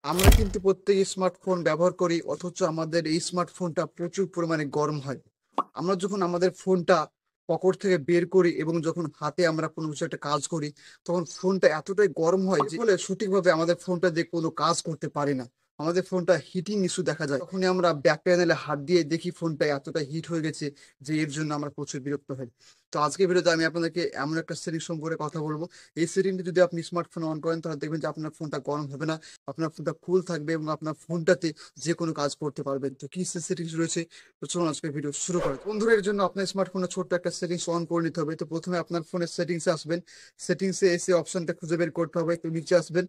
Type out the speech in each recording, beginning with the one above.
আমরা কিন্তু প্রত্যেক স্মার্টফোন ব্যবহার করি, অথচ আমাদের এই স্মার্টফোনটা প্রচুর পরিমাণে গরম হয়। আমরা যখন আমাদের ফোনটা পকেট থেকে বের করি এবং যখন হাতে আমরা কোনো কিছু একটা কাজ করি, তখন ফোনটা এতটাই গরম হয় যে ফলে সঠিকভাবে আমাদের ফোনটা দিয়ে কোনো কাজ করতে পারি না। আমাদের ফোনটা হিটিং ইস্যু দেখা যায়। তখনই আমরা ব্যাক প্যানেলে হাত দিয়ে দেখি ফোনটা এতটা হিট হয়ে গেছে যে এর জন্য আমরা প্রচুর বিরক্ত হই। তো আজকে ভিডিওতে আমি আপনাদেরকে এমন একটা সেটিং সম্পর্কে কথা বলবো। এই সেটিংটি যদি আপনি স্মার্টফোন অন করেন, তাহলে দেখবেন যে আপনার ফোনটা গরম হবে না, আপনার ফোনটা কুল থাকবে এবং আপনার ফোনটাতে যে কোনো কাজ করতে পারবেন। তো কি সেটিংস রয়েছে, তো চলুন আজকে ভিডিও শুরু করা যাক। বন্ধুরা, এর জন্য আপনার স্মার্টফোনে ছোট্ট একটা সেটিংস অন করে নিতে হবে। তো প্রথমে আপনার ফোনের সেটিংসে আসবেন। সেটিংসে এসে অপশনটা খুঁজে বের করতে হবে। তো নিচে আসবেন।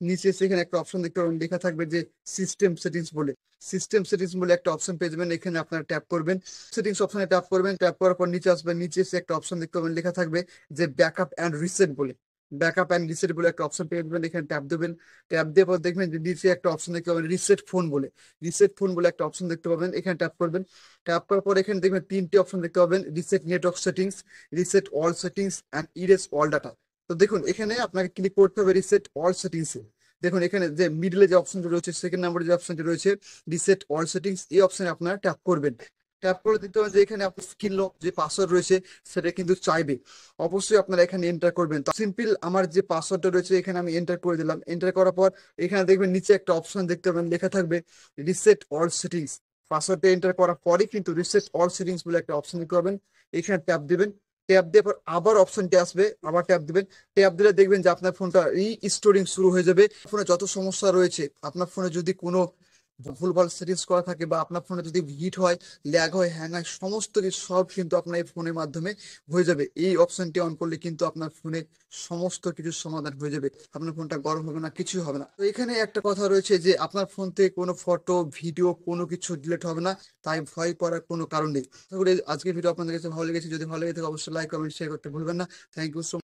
নিচে এসে এখানে একটা অপশন দেখতে পাবেন, লেখা থাকবে যে সিস্টেম সেটিংস বলে। সিস্টেম সেটিংস বলে একটা অপশন পেয়ে যাবেন। এখানে আপনারা ট্যাপ করবেন, সেটিংস অপশনে ট্যাপ করবেন। ট্যাপ করার পর নিচে আসবেন। নিচে এসে একটা অপশন দেখতে পাবেন, লেখা থাকবে যে ব্যাকআপ অ্যান্ড রিসেট বলে। ব্যাকআপ অ্যান্ড রিসেট বলে একটা অপশন পেয়ে যাবেন। এখানে ট্যাপ দেবেন। ট্যাপ দেওয়ার পর দেখবেন যে নিচে একটা অপশন দেখতে পাবেন রিসেট ফোন বলে। রিসেট ফোন বলে একটা অপশন দেখতে পাবেন, এখানে ট্যাপ করবেন। ট্যাপ করার পর এখানে দেখবেন তিনটি অপশন দেখতে পাবেন, reset network settings, reset all settings and erase all data. তো দেখুন, এখানে আপনাকে ক্লিক করতে হবে রিসেট অল সেটিংসে। দেখুন এখানে যে মিডলে যে অপশনটি রয়েছে, সেকেন্ড নাম্বারে যে অপশনটি রয়েছে রিসেট অল সেটিংস, এই অপশনে আপনারা ট্যাপ করবেন। ট্যাপ করে দিতে হবে যে এখানে আপনার স্ক্রিন লক যে পাসওয়ার্ড রয়েছে সেটা কিন্তু চাইবে। অবশ্যই আপনারা এখানে এন্টার করবেন। তো সিম্পল আমার যে পাসওয়ার্ডটা রয়েছে এখানে আমি এন্টার করে দিলাম। এন্টার করার পর এখানে দেখবেন নিচে একটা অপশন দেখতে পাবেন, লেখা থাকবে রিসেট অল সেটিংস। পাসওয়ার্ডটা এন্টার করার পরে কিন্তু রিসেট অল সেটিংস বলে একটা অপশন দেখতে পাবেন, এখানে ট্যাপ দিবেন। ট্যাপ দেওয়ার পর আবার অপশনটি আসবে, আবার ট্যাপ দিবেন। ট্যাপ দিলে দেখবেন যে আপনার ফোনটা রিস্টোরিং শুরু হয়ে যাবে। ফোনে যত সমস্যা রয়েছে, আপনার ফোনে যদি কোনো ভুলভাল সেটিংস করা থাকে বা আপনার ফোনে যদি হিট হয়, ল্যাগ হয়, হ্যাং হয়, সমস্ত কিছু সব কিন্তু আপনার এই ফোনের মাধ্যমে হয়ে যাবে। এই অপশনটি অন করলে কিন্তু আপনার ফোনে সমস্ত কিছুর সমাধান হয়ে যাবে। আপনার ফোনটা গরম হবে না, কিছুই হবে না। তো এখানে একটা কথা রয়েছে যে আপনার ফোন থেকে কোনো ফটো ভিডিও কোনো কিছু ডিলিট হবে না, তাই ভয় করার কোনো কারণ নেই। তাহলে আজকের ভিডিও আপনাদের কাছে ভালো লেগেছে, যদি ভালো লেগে থাকে অবশ্যই লাইক কমেন্ট শেয়ার করতে ভুলবেন না। Thank you so